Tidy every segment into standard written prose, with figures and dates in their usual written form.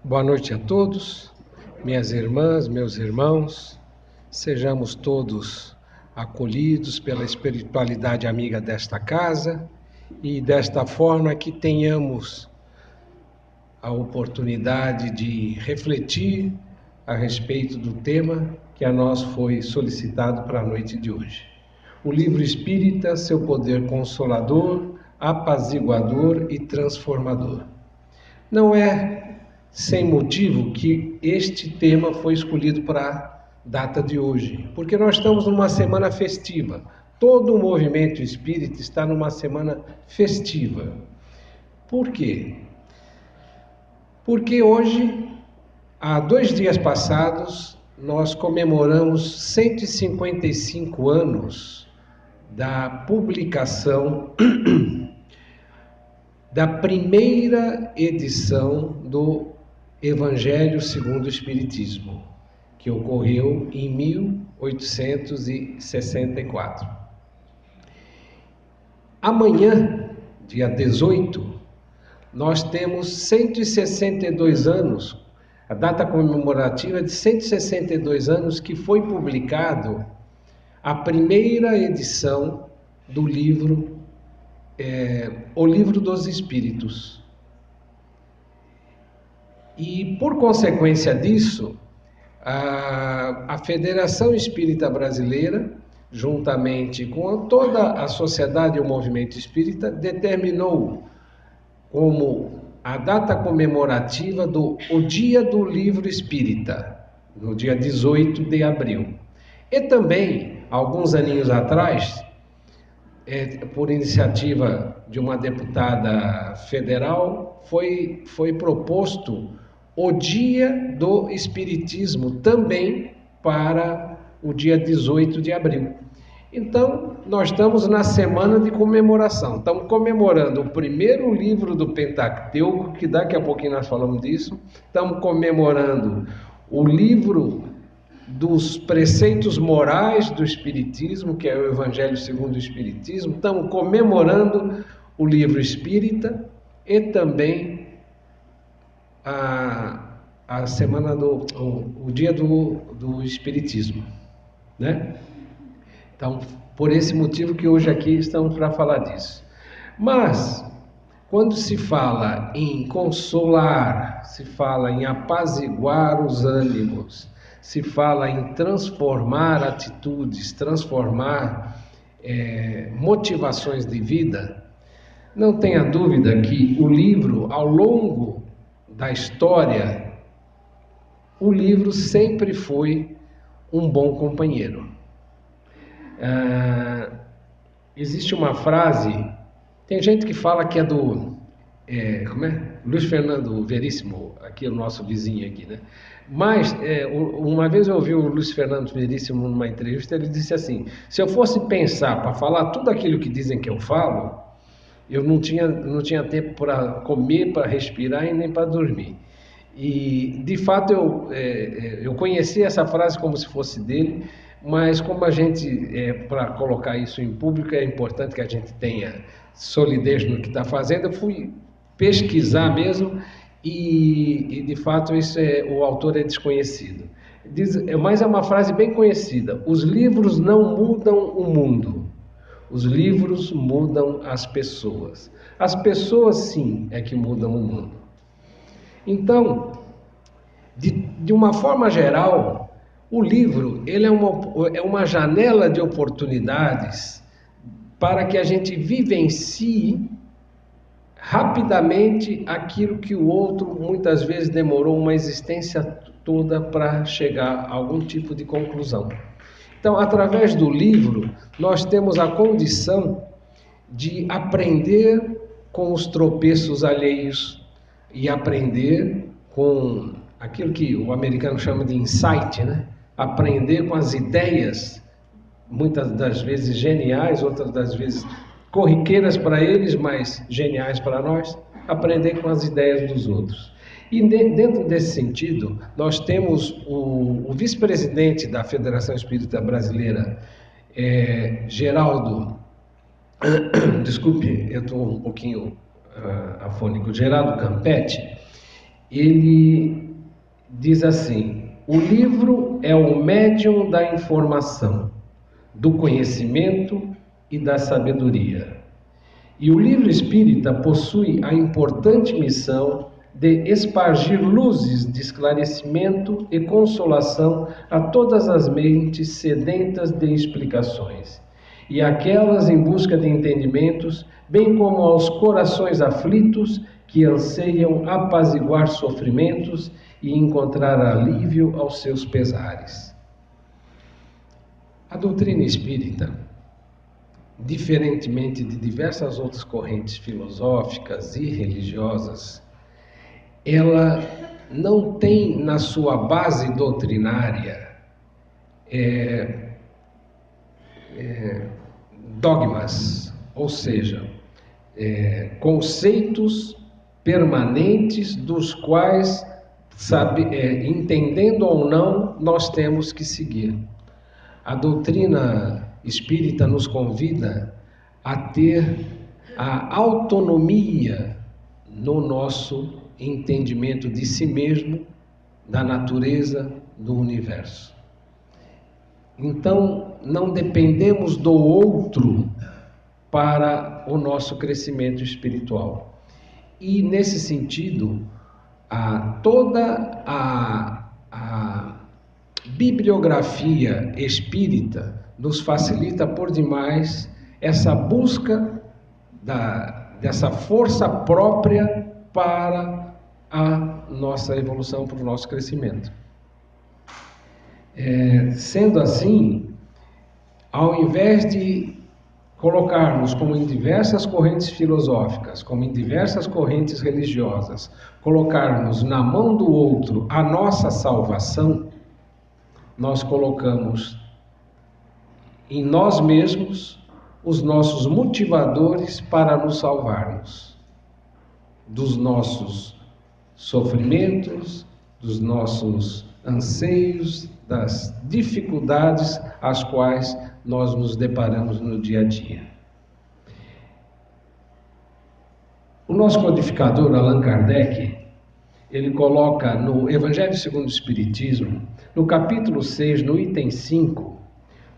Boa noite a todos, minhas irmãs, meus irmãos. Sejamos todos acolhidos pela espiritualidade amiga desta casa e desta forma que tenhamos a oportunidade de refletir a respeito do tema que a nós foi solicitado para a noite de hoje. O livro espírita, seu poder consolador, apaziguador e transformador. Não é sem motivo que este tema foi escolhido para a data de hoje, porque nós estamos numa semana festiva. Todo o movimento espírita está numa semana festiva. Por quê? Porque hoje, há 2 dias passados, nós comemoramos 155 anos da publicação da primeira edição do Evangelho segundo o Espiritismo, que ocorreu em 1864. Amanhã, dia 18, nós temos 162 anos, a data comemorativa de 162 anos que foi publicado a primeira edição do livro O Livro dos Espíritos. E, por consequência disso, a Federação Espírita Brasileira, juntamente com toda a sociedade e o movimento espírita, determinou como a data comemorativa o Dia do Livro Espírita, no dia 18 de abril. E também, alguns aninhos atrás, por iniciativa de uma deputada federal, foi proposto o Dia do Espiritismo também para o dia 18 de abril. Então, nós estamos na semana de comemoração. Estamos comemorando o primeiro livro do Pentateuco, que daqui a pouquinho nós falamos disso. Estamos comemorando o livro dos preceitos morais do Espiritismo, que é o Evangelho segundo o Espiritismo. Estamos comemorando o livro espírita e também a semana o dia do Espiritismo, né? Então, por esse motivo que hoje aqui estamos para falar disso. Mas, quando se fala em consolar, se fala em apaziguar os ânimos, se fala em transformar atitudes, transformar motivações de vida, não tenha dúvida que o livro, ao longo da história, o livro sempre foi um bom companheiro. Existe uma frase, tem gente que fala que é do Luiz Fernando Veríssimo, aqui o nosso vizinho aqui, né? Mas uma vez eu ouvi o Luiz Fernando Veríssimo numa entrevista, ele disse assim: se eu fosse pensar para falar tudo aquilo que dizem que eu falo, eu não tinha tempo para comer, para respirar e nem para dormir. E de fato eu conheci essa frase como se fosse dele, mas como a gente, para colocar isso em público, é importante que a gente tenha solidez no que está fazendo. Eu fui pesquisar mesmo e de fato o autor é desconhecido. Mas é uma frase bem conhecida: os livros não mudam o mundo, os livros mudam as pessoas. As pessoas sim é que mudam o mundo. Então, de uma forma geral, o livro ele é uma janela de oportunidades para que a gente vivencie rapidamente aquilo que o outro muitas vezes demorou uma existência toda para chegar a algum tipo de conclusão. Então, através do livro, nós temos a condição de aprender com os tropeços alheios e aprender com aquilo que o americano chama de insight, né? Aprender com as ideias, muitas das vezes geniais, outras das vezes corriqueiras para eles, mas geniais para nós, aprender com as ideias dos outros. E dentro desse sentido, nós temos o vice-presidente da Federação Espírita Brasileira, Geraldo, desculpe, eu estou um pouquinho afônico, Geraldo Campetti. ele diz assim: o livro é o médium da informação, do conhecimento e da sabedoria. E o livro espírita possui a importante missão de espargir luzes de esclarecimento e consolação a todas as mentes sedentas de explicações, e aquelas em busca de entendimentos, bem como aos corações aflitos que anseiam apaziguar sofrimentos e encontrar alívio aos seus pesares. A doutrina espírita, diferentemente de diversas outras correntes filosóficas e religiosas, ela não tem na sua base doutrinária dogmas, ou seja, conceitos permanentes dos quais, entendendo ou não, nós temos que seguir. A doutrina espírita nos convida a ter a autonomia no nosso entendimento de si mesmo, da natureza, do universo. Então, não dependemos do outro para o nosso crescimento espiritual. E, nesse sentido, toda a bibliografia espírita nos facilita por demais essa busca dessa força própria para a nossa evolução, para o nosso crescimento. Sendo assim, ao invés de colocarmos, como em diversas correntes filosóficas, como em diversas correntes religiosas, colocarmos na mão do outro a nossa salvação, nós colocamos em nós mesmos os nossos motivadores para nos salvarmos dos nossos sofrimentos, dos nossos anseios, das dificuldades às quais nós nos deparamos no dia a dia. O nosso codificador, Allan Kardec, ele coloca no Evangelho segundo o Espiritismo, no capítulo 6, no item 5,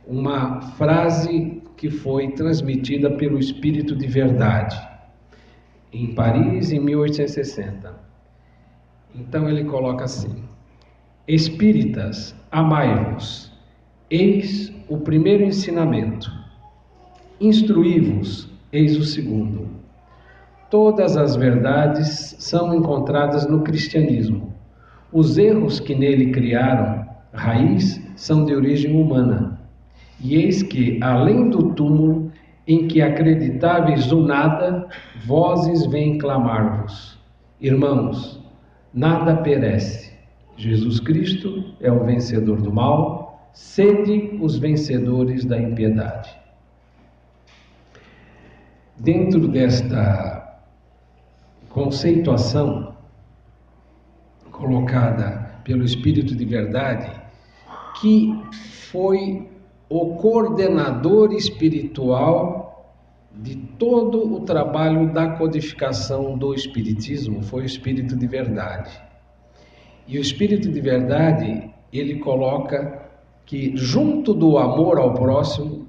uma frase que foi transmitida pelo Espírito de Verdade, em Paris, em 1860. Então ele coloca assim: Espíritas, amai-vos, eis o primeiro ensinamento. Instruí-vos, eis o segundo. Todas as verdades são encontradas no cristianismo. Os erros que nele criaram raiz são de origem humana. E eis que, além do túmulo, em que acreditáveis o nada, vozes vêm clamar-vos. Irmãos, nada perece. Jesus Cristo é o vencedor do mal, sede os vencedores da impiedade. Dentro desta conceituação colocada pelo Espírito de Verdade, que foi o coordenador espiritual de todo o trabalho da codificação do Espiritismo, foi o Espírito de Verdade. E o Espírito de Verdade, ele coloca que junto do amor ao próximo,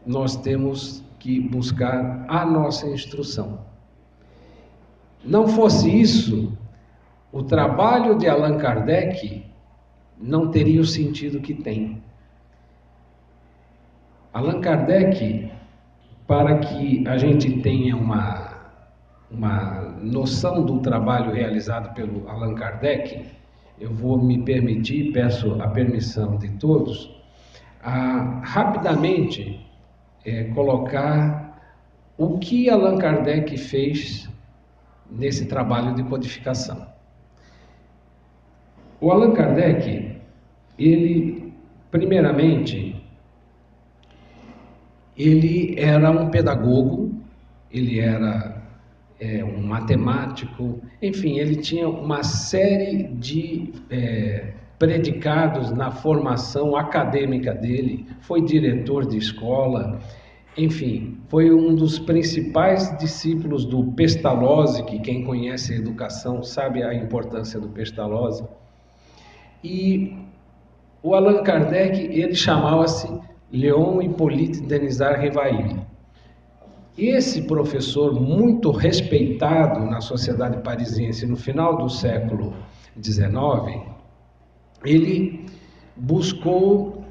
nós temos que buscar a nossa instrução. Não fosse isso, o trabalho de Allan Kardec não teria o sentido que tem. Allan Kardec, para que a gente tenha uma noção do trabalho realizado pelo Allan Kardec, eu vou me permitir, peço a permissão de todos, a rapidamente colocar o que Allan Kardec fez nesse trabalho de codificação. O Allan Kardec, ele, primeiramente, ele era um pedagogo, ele era um matemático, enfim, ele tinha uma série de predicados na formação acadêmica dele, foi diretor de escola, enfim, foi um dos principais discípulos do Pestalozzi, que quem conhece a educação sabe a importância do Pestalozzi. E o Allan Kardec, ele chamava-se Léon Hippolyte Denisard Rivail. Esse professor, muito respeitado na sociedade parisiense no final do século XIX, ele buscou,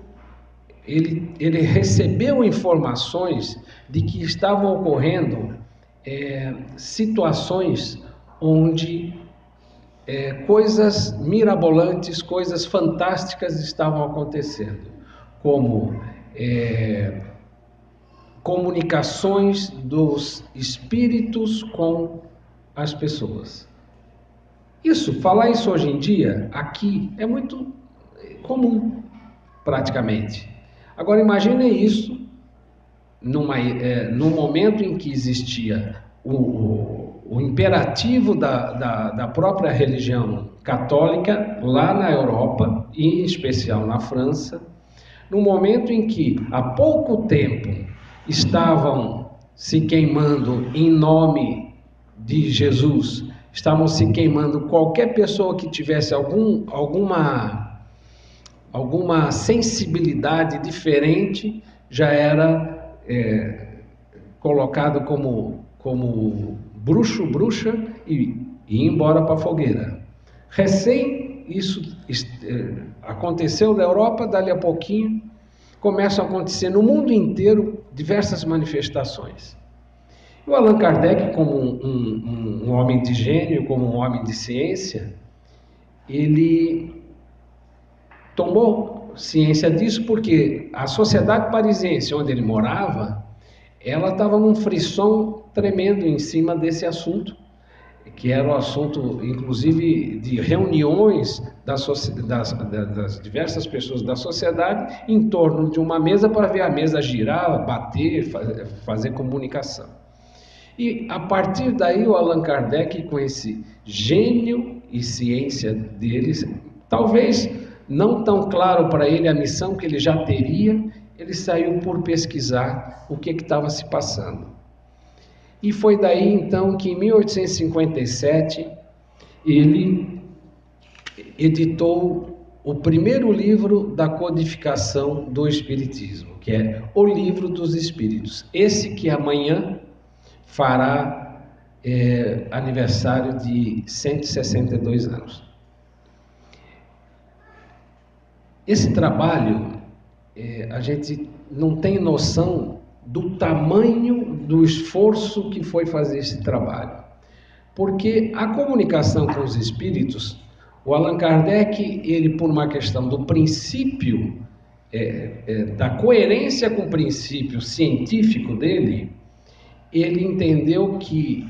ele recebeu informações de que estavam ocorrendo situações onde coisas mirabolantes, coisas fantásticas estavam acontecendo, como comunicações dos espíritos com as pessoas. Falar isso hoje em dia, aqui, é muito comum, praticamente. Agora, imagine isso num momento em que existia o imperativo da própria religião católica lá na Europa, e em especial na França, no momento em que há pouco tempo estavam se queimando em nome de Jesus, estavam se queimando qualquer pessoa que tivesse alguma sensibilidade diferente, já era colocado como bruxo, bruxa e ir embora para a fogueira. Recém isso aconteceu na Europa, dali a pouquinho começam a acontecer no mundo inteiro diversas manifestações. O Allan Kardec, como um homem de gênio, como um homem de ciência, ele tomou ciência disso porque a sociedade parisiense, onde ele morava, ela estava num frisson tremendo em cima desse assunto, que era o assunto, inclusive, de reuniões das diversas pessoas da sociedade em torno de uma mesa para ver a mesa girar, bater, fazer comunicação. E a partir daí o Allan Kardec, com esse gênio e ciência deles, talvez não tão claro para ele a missão que ele já teria, ele saiu por pesquisar o que estava se passando. E foi daí então que em 1857 ele editou o primeiro livro da codificação do Espiritismo, que é o Livro dos Espíritos. Esse que amanhã fará aniversário de 162 anos. Esse trabalho, a gente não tem noção do tamanho do esforço que foi fazer esse trabalho. Porque a comunicação com os espíritos, o Allan Kardec, ele por uma questão do princípio, da coerência com o princípio científico dele, ele entendeu que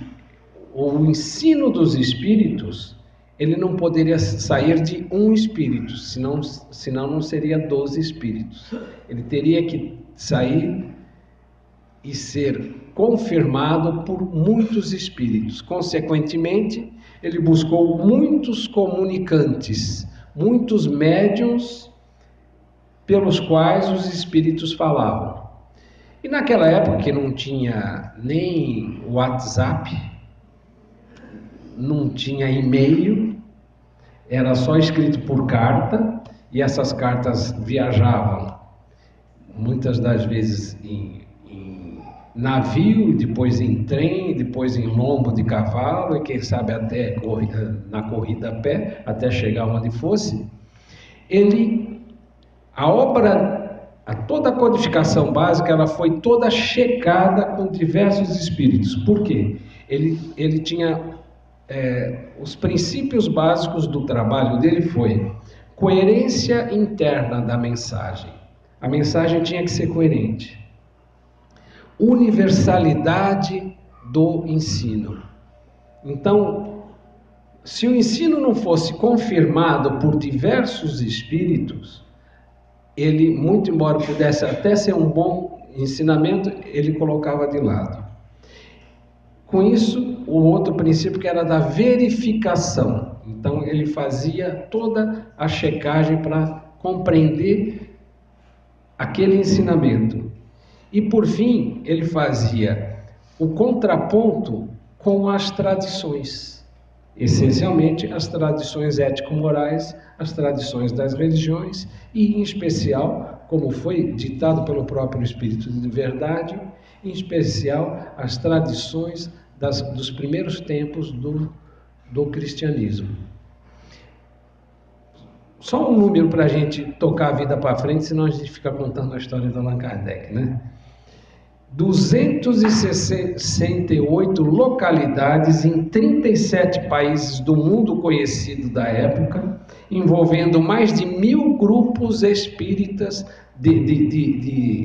o ensino dos espíritos, ele não poderia sair de um espírito, senão não seria 12 espíritos. Ele teria que sair e ser confirmado por muitos espíritos. Consequentemente, ele buscou muitos comunicantes, muitos médiuns pelos quais os espíritos falavam. E naquela época que não tinha nem WhatsApp, não tinha e-mail, era só escrito por carta, e essas cartas viajavam muitas das vezes em navio, depois em trem, depois em lombo de cavalo, e quem sabe até na corrida a pé, até chegar onde fosse. Toda a codificação básica, ela foi toda checada com diversos espíritos. Por quê? Ele tinha os princípios básicos do trabalho dele foi coerência interna da mensagem. A mensagem tinha que ser coerente. Universalidade do ensino. Então, se o ensino não fosse confirmado por diversos espíritos, ele, muito embora pudesse até ser um bom ensinamento, ele colocava de lado. Com isso, o outro princípio que era da verificação. Então, ele fazia toda a checagem para compreender aquele ensinamento. E, por fim, ele fazia o contraponto com as tradições, essencialmente as tradições ético-morais, as tradições das religiões e, em especial, como foi ditado pelo próprio Espírito de Verdade, em especial as tradições dos primeiros tempos do cristianismo. Só um número para a gente tocar a vida para frente, senão a gente fica contando a história do Allan Kardec, né? 268 localidades em 37 países do mundo conhecido da época, envolvendo mais de 1000 grupos espíritas de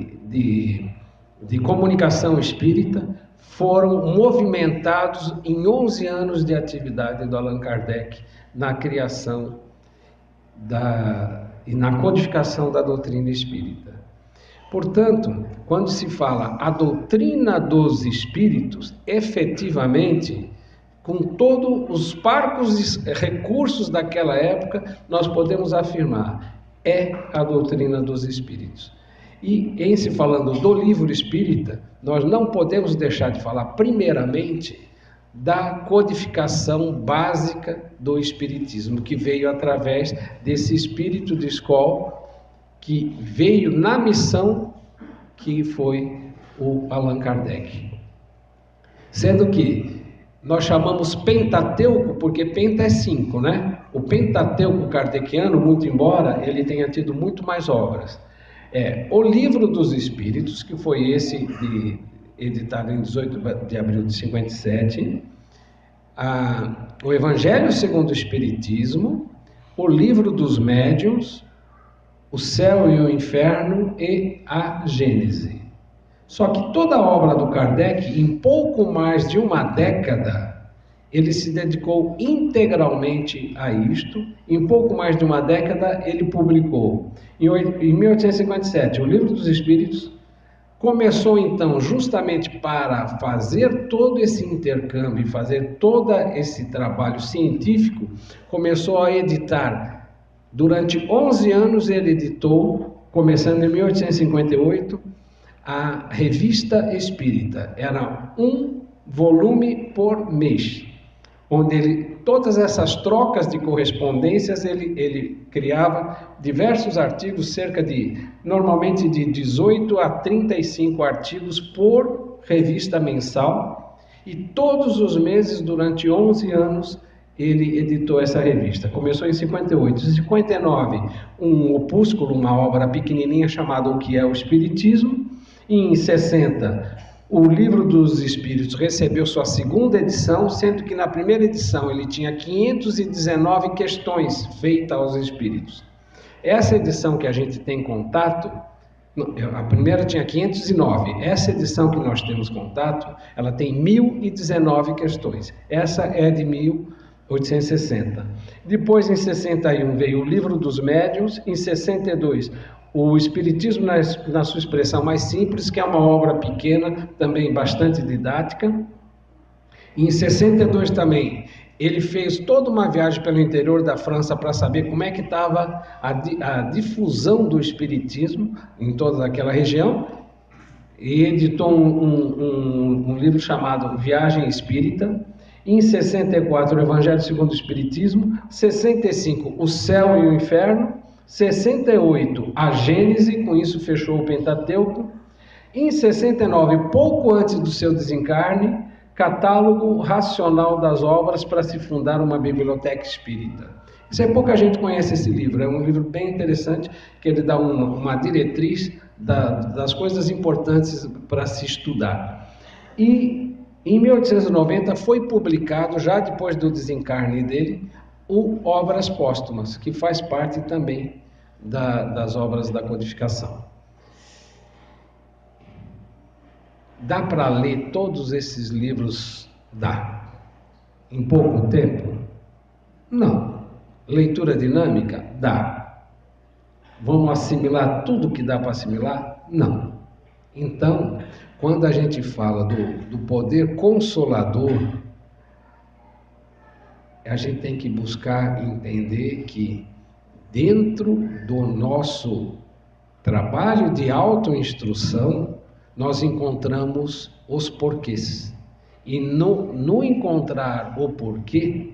comunicação espírita, foram movimentados em 11 anos de atividade do Allan Kardec na criação e na codificação da doutrina espírita. Portanto, quando se fala a doutrina dos espíritos, efetivamente, com todos os parcos recursos daquela época, nós podemos afirmar, é a doutrina dos espíritos. E em se falando do livro espírita, nós não podemos deixar de falar, primeiramente, da codificação básica do espiritismo, que veio através desse espírito de escola, que veio na missão que foi o Allan Kardec. Sendo que nós chamamos Pentateuco, porque Penta é 5, né? O Pentateuco kardeciano, muito embora ele tenha tido muito mais obras. O Livro dos Espíritos, que foi esse editado em 18 de abril de 57, o Evangelho segundo o Espiritismo, o Livro dos Médiuns, o Céu e o Inferno e a Gênese. Só que toda a obra do Kardec, em pouco mais de uma década, ele se dedicou integralmente a isto. Em pouco mais de uma década, ele publicou, em 1857, o Livro dos Espíritos. Começou então justamente para fazer todo esse intercâmbio, fazer todo esse trabalho científico, começou a editar. Durante 11 anos ele editou, começando em 1858, a Revista Espírita. Era um volume por mês, onde todas essas trocas de correspondências, ele criava diversos artigos, normalmente de 18 a 35 artigos por revista mensal, e todos os meses, durante 11 anos, ele editou essa revista. Começou em 58. Em 59, um opúsculo, uma obra pequenininha chamada O que é o Espiritismo. E em 60, o Livro dos Espíritos recebeu sua segunda edição, sendo que na primeira edição ele tinha 519 questões feitas aos espíritos. Essa edição que a gente tem contato, a primeira tinha 509. Essa edição que nós temos contato, ela tem 1019 questões. Essa é de 1860. Depois, em 61, veio o Livro dos Médiuns. Em 62, o Espiritismo na sua expressão mais simples, que é uma obra pequena, também bastante didática. Em 62 também, ele fez toda uma viagem pelo interior da França para saber como é que estava a difusão do Espiritismo em toda aquela região, e editou um livro chamado Viagem Espírita. Em 64, o Evangelho segundo o Espiritismo. 65, o Céu e o Inferno. 68, a Gênese, com isso fechou o Pentateuco. Em 69, pouco antes do seu desencarne, Catálogo Racional das Obras para se fundar uma biblioteca espírita. Pouca gente conhece esse livro, é um livro bem interessante, que ele dá uma diretriz das coisas importantes para se estudar. E em 1890 foi publicado, já depois do desencarne dele, o Obras Póstumas, que faz parte também das obras da codificação. Dá para ler todos esses livros? Dá. Em pouco tempo? Não. Leitura dinâmica? Dá. Vamos assimilar tudo que dá para assimilar? Não. Então, quando a gente fala do poder consolador, a gente tem que buscar entender que dentro do nosso trabalho de autoinstrução, nós encontramos os porquês. E no encontrar o porquê,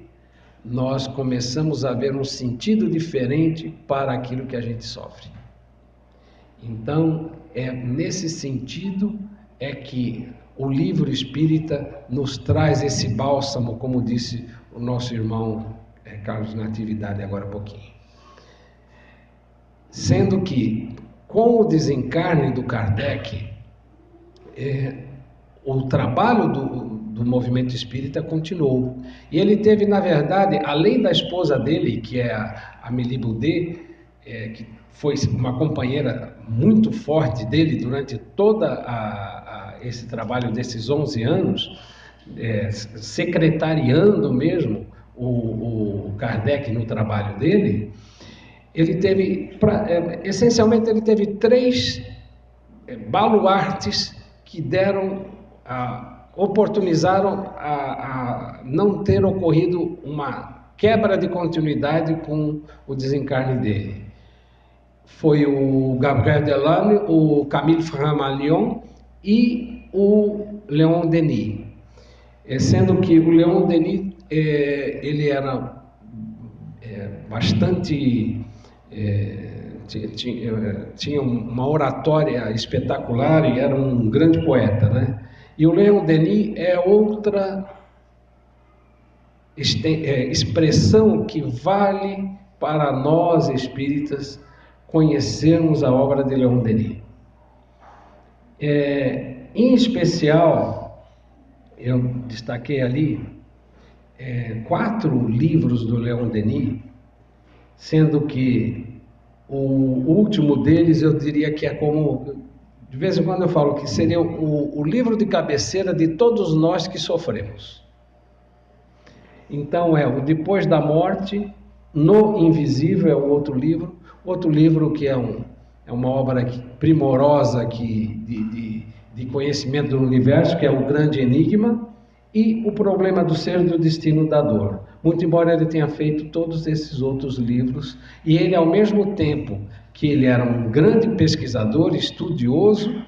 nós começamos a ver um sentido diferente para aquilo que a gente sofre. Então, nesse sentido é que o livro espírita nos traz esse bálsamo, como disse o nosso irmão Carlos Natividade agora há pouquinho. Sendo que, com o desencarne do Kardec, o trabalho do movimento espírita continuou. E ele teve, na verdade, além da esposa dele, que é a Amélie Boudet, que foi uma companheira muito forte dele durante toda esse trabalho desses 11 anos, secretariando mesmo o Kardec no trabalho dele, ele teve, essencialmente, ele teve 3 baluartes que oportunizaram a não ter ocorrido uma quebra de continuidade com o desencarne dele. Foi o Gabriel Delanne, o Camille Flammarion e o Leon Denis. Sendo que o Leon Denis, ele era bastante... tinha uma oratória espetacular e era um grande poeta, né? E o Leon Denis é outra expressão que vale para nós espíritas conhecermos a obra de Leon Denis. Em especial, eu destaquei ali 4 livros do Leon Denis, sendo que o último deles eu diria que é como, de vez em quando eu falo que seria o livro de cabeceira de todos nós que sofremos. Então o Depois da Morte, No Invisível é o outro livro que é uma obra primorosa de conhecimento do universo, que é O Grande Enigma, e O Problema do Ser e do Destino da Dor. Muito embora ele tenha feito todos esses outros livros, e ele, ao mesmo tempo que ele era um grande pesquisador, estudioso,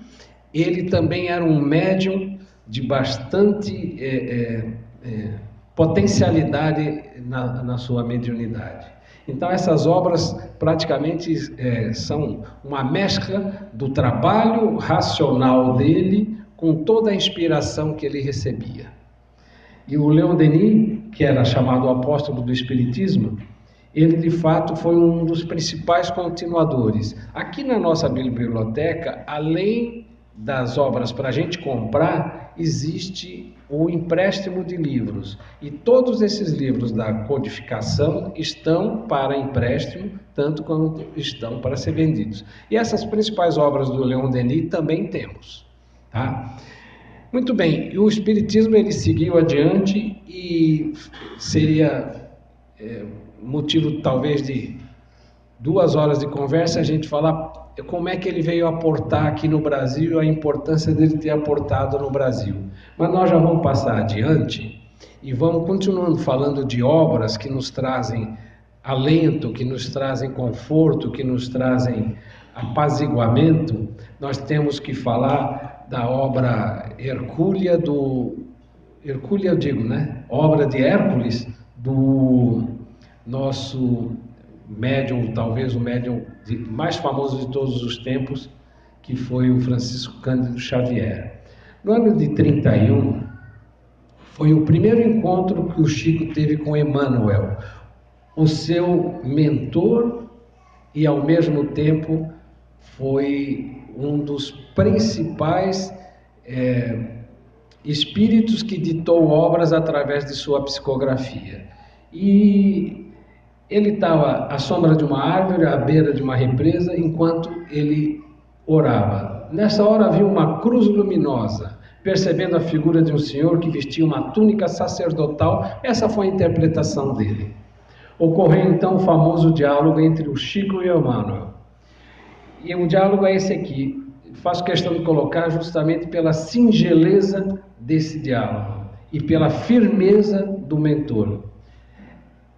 ele também era um médium de bastante potencialidade na sua mediunidade. Então essas obras praticamente são uma mescla do trabalho racional dele com toda a inspiração que ele recebia. E o Leon Denis, que era chamado o apóstolo do Espiritismo, ele de fato foi um dos principais continuadores. Aqui na nossa biblioteca, além das obras para a gente comprar, existe o empréstimo de livros. E todos esses livros da codificação estão para empréstimo, tanto quanto estão para ser vendidos. E essas principais obras do Leon Denis também temos, tá? Muito bem, o Espiritismo ele seguiu adiante e seria motivo talvez de 2 horas de conversa a gente falar como é que ele veio aportar aqui no Brasil, a importância dele ter aportado no Brasil. Mas nós já vamos passar adiante e vamos continuando falando de obras que nos trazem alento, que nos trazem conforto, que nos trazem apaziguamento. Nós temos que falar da obra Hercúlea eu digo, né? Obra de Hércules, do nosso médium, talvez o médium mais famoso de todos os tempos, que foi o Francisco Cândido Xavier. No ano de 31, foi o primeiro encontro que o Chico teve com Emmanuel, o seu mentor, e ao mesmo tempo foi um dos principais espíritos que ditou obras através de sua psicografia. E ele estava à sombra de uma árvore, à beira de uma represa, enquanto ele orava. Nessa hora viu uma cruz luminosa, percebendo a figura de um senhor que vestia uma túnica sacerdotal. Essa foi a interpretação dele. Ocorreu então o famoso diálogo entre o Chico e o Emmanuel. E o diálogo é esse aqui. Faço questão de colocar justamente pela singeleza desse diálogo e pela firmeza do mentor.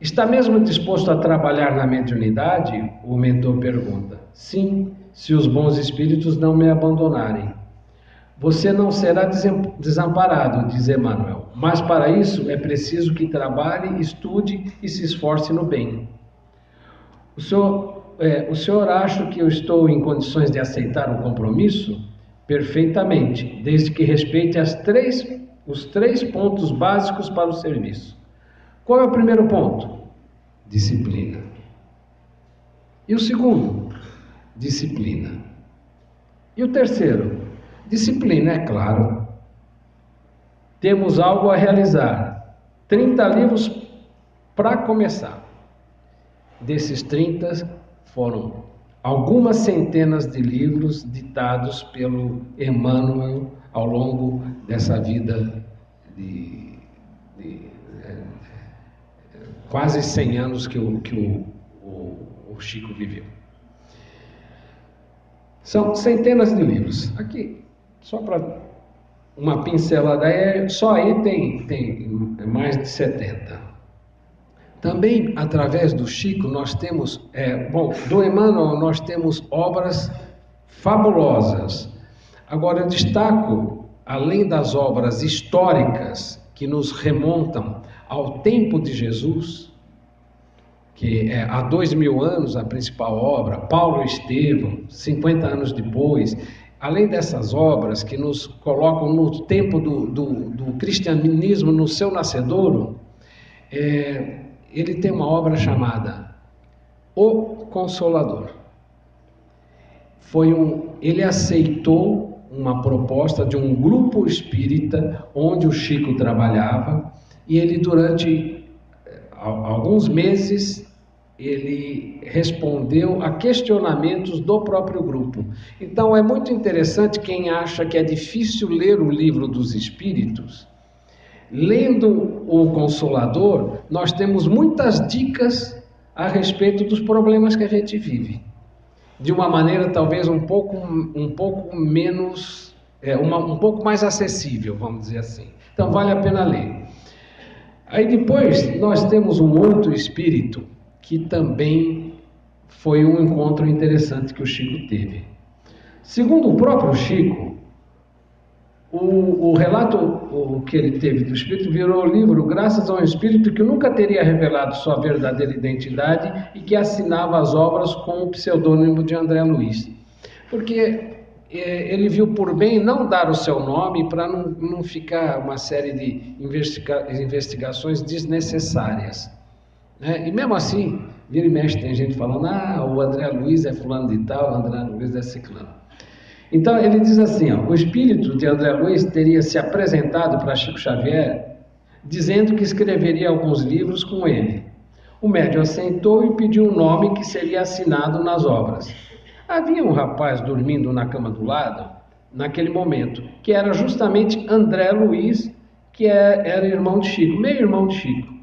Está mesmo disposto a trabalhar na mediunidade? O mentor pergunta. Sim, se os bons espíritos não me abandonarem. Você não será desamparado, diz Emmanuel, mas para isso é preciso que trabalhe, estude e se esforce no bem. O senhor acha que eu estou em condições de aceitar um compromisso? Perfeitamente, desde que respeite os três pontos básicos para o serviço. Qual é o primeiro ponto? Disciplina. E o segundo? Disciplina. E o terceiro? Disciplina, é claro. Temos algo a realizar. 30 livros para começar. Desses 30 foram algumas centenas de livros ditados pelo Emmanuel ao longo dessa vida de quase 100 anos que o Chico viveu. São centenas de livros. Aqui, só para uma pincelada, só aí tem mais de 70. Também, através do Chico, nós temos, do Emmanuel, nós temos obras fabulosas. Agora, eu destaco, além das obras históricas que nos remontam ao tempo de Jesus, que é há 2000 anos a principal obra, Paulo e Estevão, 50 anos depois, além dessas obras que nos colocam no tempo do cristianismo, no seu nascedouro, ele tem uma obra chamada O Consolador. Ele aceitou uma proposta de um grupo espírita onde o Chico trabalhava, e ele durante alguns meses ele respondeu a questionamentos do próprio grupo. Então é muito interessante quem acha que é difícil ler o Livro dos Espíritos. Lendo o Consolador, nós temos muitas dicas a respeito dos problemas que a gente vive, de uma maneira talvez um pouco menos, um pouco mais acessível, vamos dizer assim. Então vale a pena ler. Aí depois nós temos um outro espírito que também foi um encontro interessante que o Chico teve. Segundo o próprio Chico, o relato que ele teve do Espírito virou livro graças a um Espírito que nunca teria revelado sua verdadeira identidade e que assinava as obras com o pseudônimo de André Luiz. Porque ele viu por bem não dar o seu nome para não ficar uma série de investigações desnecessárias. E mesmo assim, vira e mexe, tem gente falando, o André Luiz é fulano de tal, o André Luiz é ciclano. Então ele diz assim, o espírito de André Luiz teria se apresentado para Chico Xavier, dizendo que escreveria alguns livros com ele. O médium aceitou e pediu um nome que seria assinado nas obras. Havia um rapaz dormindo na cama do lado, naquele momento, que era justamente André Luiz, que era irmão de Chico, meio irmão de Chico.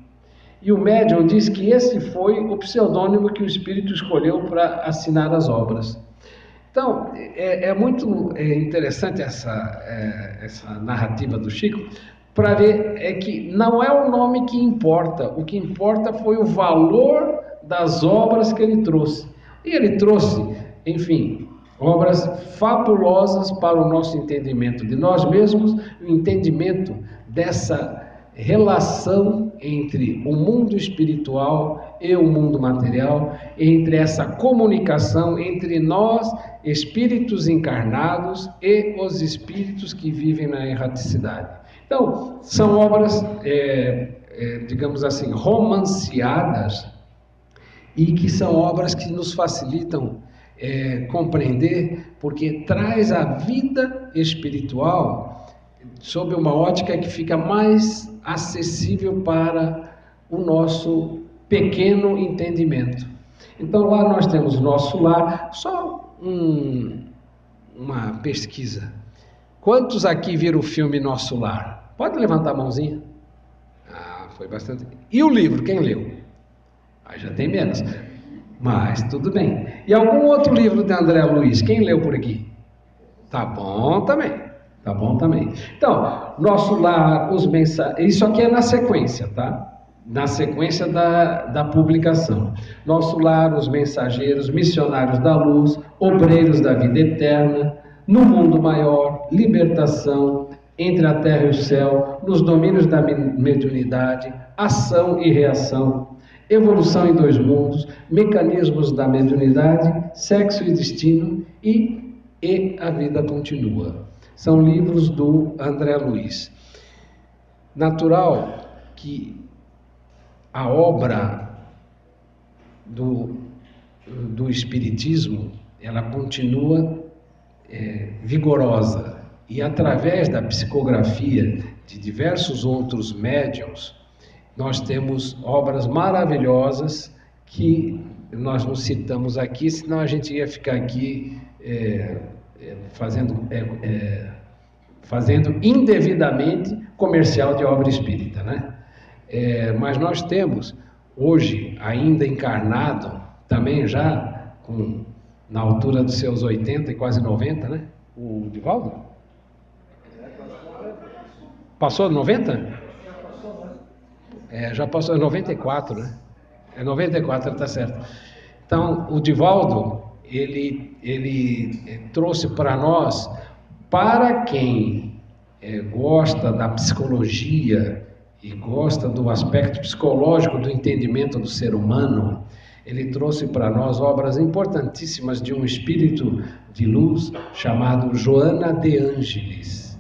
E o médium diz que esse foi o pseudônimo que o espírito escolheu para assinar as obras. Então, é muito interessante essa narrativa do Chico, para ver que não é o nome que importa, o que importa foi o valor das obras que ele trouxe. E ele trouxe, enfim, obras fabulosas para o nosso entendimento de nós mesmos, o entendimento dessa relação entre o mundo espiritual e o mundo material, entre essa comunicação entre nós, espíritos encarnados, e os espíritos que vivem na erraticidade. Então, são obras, digamos assim, romanceadas, e que são obras que nos facilitam compreender, porque traz a vida espiritual sob uma ótica que fica mais acessível para o nosso pequeno entendimento. Então lá nós temos o Nosso Lar. Só uma pesquisa. Quantos aqui viram o filme Nosso Lar? Pode levantar a mãozinha? Foi bastante. E o livro, quem leu? Já tem menos, mas tudo bem. E algum outro livro de André Luiz? Quem leu por aqui? Tá bom também. Então, Nosso Lar, os mensageiros, isso aqui é na sequência, tá? Na sequência da publicação. Nosso Lar, os Mensageiros, Missionários da Luz, Obreiros da Vida Eterna, no mundo maior, libertação, entre a terra e o céu, nos domínios da mediunidade, ação e reação, evolução em dois mundos, mecanismos da mediunidade, sexo e destino e a vida continua. São livros do André Luiz. Natural que a obra do Espiritismo, ela continua vigorosa, e através da psicografia de diversos outros médiuns, nós temos obras maravilhosas que nós não citamos aqui, senão a gente ia ficar aqui fazendo indevidamente comercial de obra espírita, né? Mas nós temos, hoje, ainda encarnado, também já na altura dos seus 80 e quase 90, né? O Divaldo? Passou 90? Já passou 94, né? 94, está certo. Então, o Divaldo, ele trouxe para nós, para quem gosta da psicologia e gosta do aspecto psicológico do entendimento do ser humano, ele trouxe para nós obras importantíssimas de um espírito de luz chamado Joana de Ângeles.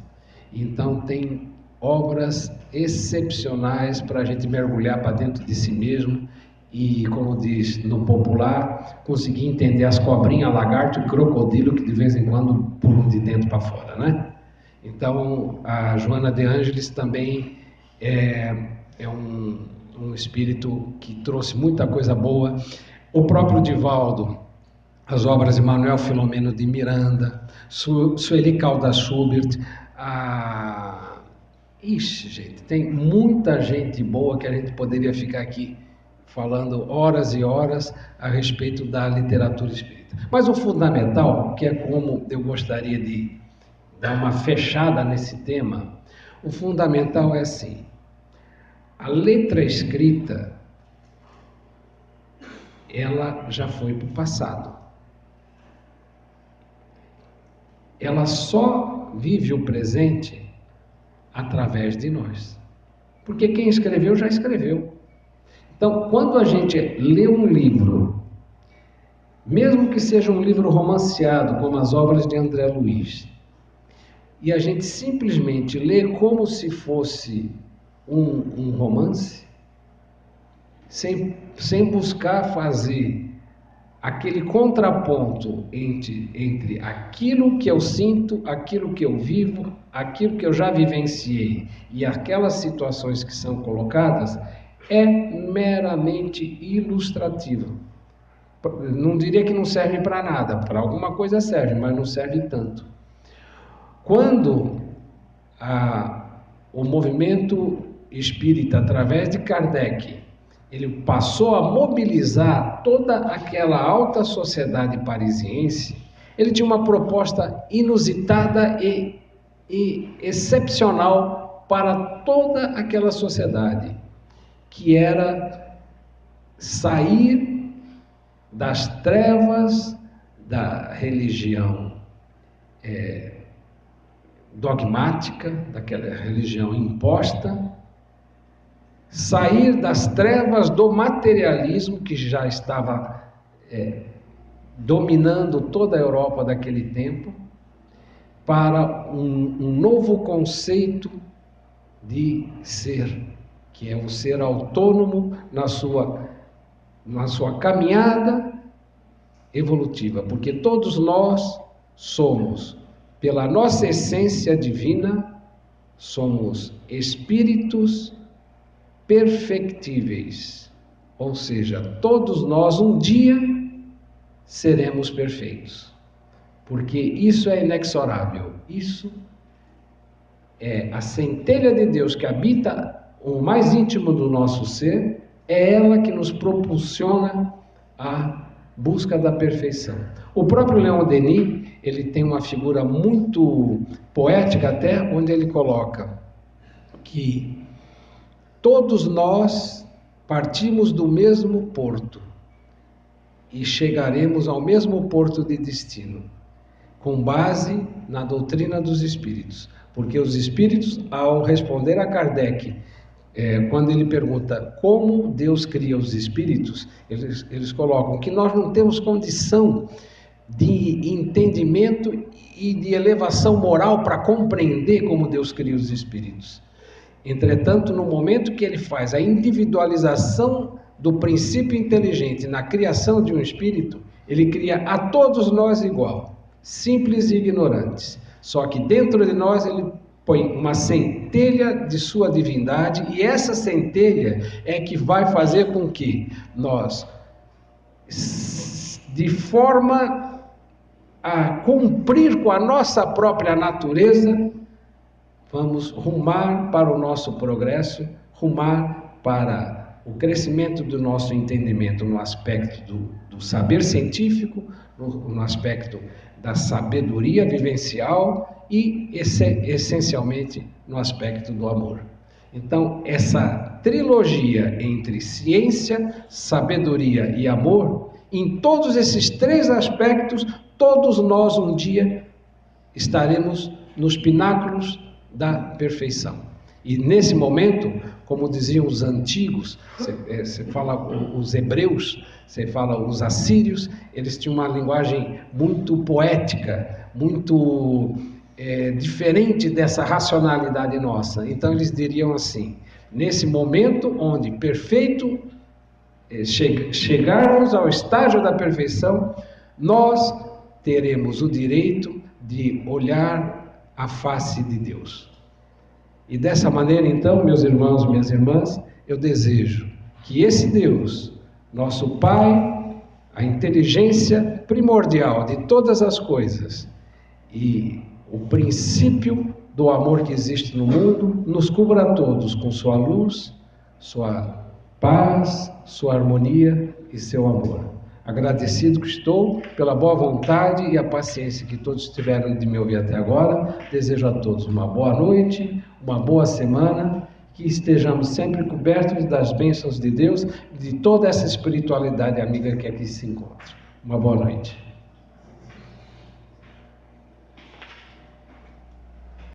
Então tem obras excepcionais para a gente mergulhar para dentro de si mesmo e, como diz no popular, conseguir entender as cobrinhas, lagarto e crocodilo que de vez em quando pulam de dentro para fora, né? Então a Joana de Ângeles também é um espírito que trouxe muita coisa boa. O próprio Divaldo, as obras de Manuel Filomeno de Miranda, Sueli Caldas Schubert, gente, tem muita gente boa que a gente poderia ficar aqui falando horas e horas a respeito da literatura espírita. Mas o fundamental, que é como eu gostaria de dar uma fechada nesse tema, o fundamental é assim: a letra escrita, ela já foi para o passado. Ela só vive o presente através de nós. Porque quem escreveu já escreveu. Então, quando a gente lê um livro, mesmo que seja um livro romanceado, como as obras de André Luiz, e a gente simplesmente lê como se fosse um romance, sem buscar fazer aquele contraponto entre aquilo que eu sinto, aquilo que eu vivo, aquilo que eu já vivenciei e aquelas situações que são colocadas, é meramente ilustrativo. Não diria que não serve para nada, para alguma coisa serve, mas não serve tanto. Quando o movimento espírita, através de Kardec, ele passou a mobilizar toda aquela alta sociedade parisiense, ele tinha uma proposta inusitada e excepcional para toda aquela sociedade, que era sair das trevas da religião dogmática, daquela religião imposta, sair das trevas do materialismo que já estava dominando toda a Europa daquele tempo, para um novo conceito de ser, que é o ser autônomo na sua caminhada evolutiva, porque todos nós somos, pela nossa essência divina, somos espíritos perfectíveis, ou seja, todos nós um dia seremos perfeitos, porque isso é inexorável, isso é a centelha de Deus que habita o mais íntimo do nosso ser, é ela que nos propulsiona à busca da perfeição. O próprio Leon Denis, ele tem uma figura muito poética até, onde ele coloca que todos nós partimos do mesmo porto e chegaremos ao mesmo porto de destino. com base na doutrina dos espíritos. Porque os espíritos, ao responder a Kardec, quando ele pergunta como Deus cria os espíritos, eles colocam que nós não temos condição de entendimento e de elevação moral para compreender como Deus cria os espíritos. Entretanto, no momento que ele faz a individualização do princípio inteligente na criação de um espírito, ele cria a todos nós igual, simples e ignorantes. Só que dentro de nós ele põe uma centelha de sua divindade, e essa centelha é que vai fazer com que nós, de forma a cumprir com a nossa própria natureza, vamos rumar para o nosso progresso, rumar para o crescimento do nosso entendimento no aspecto do saber científico, no aspecto da sabedoria vivencial e, essencialmente, no aspecto do amor. Então, essa trilogia entre ciência, sabedoria e amor, em todos esses três aspectos, todos nós um dia estaremos nos pináculos da perfeição. E nesse momento, como diziam os antigos, você fala os hebreus, você fala os assírios, eles tinham uma linguagem muito poética, muito diferente dessa racionalidade nossa. Então eles diriam assim: nesse momento onde perfeito chegarmos ao estágio da perfeição, nós teremos o direito de olhar a face de Deus. E dessa maneira, então, meus irmãos, minhas irmãs, eu desejo que esse Deus, nosso Pai, a inteligência primordial de todas as coisas e o princípio do amor que existe no mundo, nos cubra a todos com sua luz, sua paz, sua harmonia e seu amor. Agradecido que estou pela boa vontade e a paciência que todos tiveram de me ouvir até agora. Desejo a todos uma boa noite, uma boa semana, que estejamos sempre cobertos das bênçãos de Deus, de toda essa espiritualidade amiga que aqui se encontra. Uma boa noite.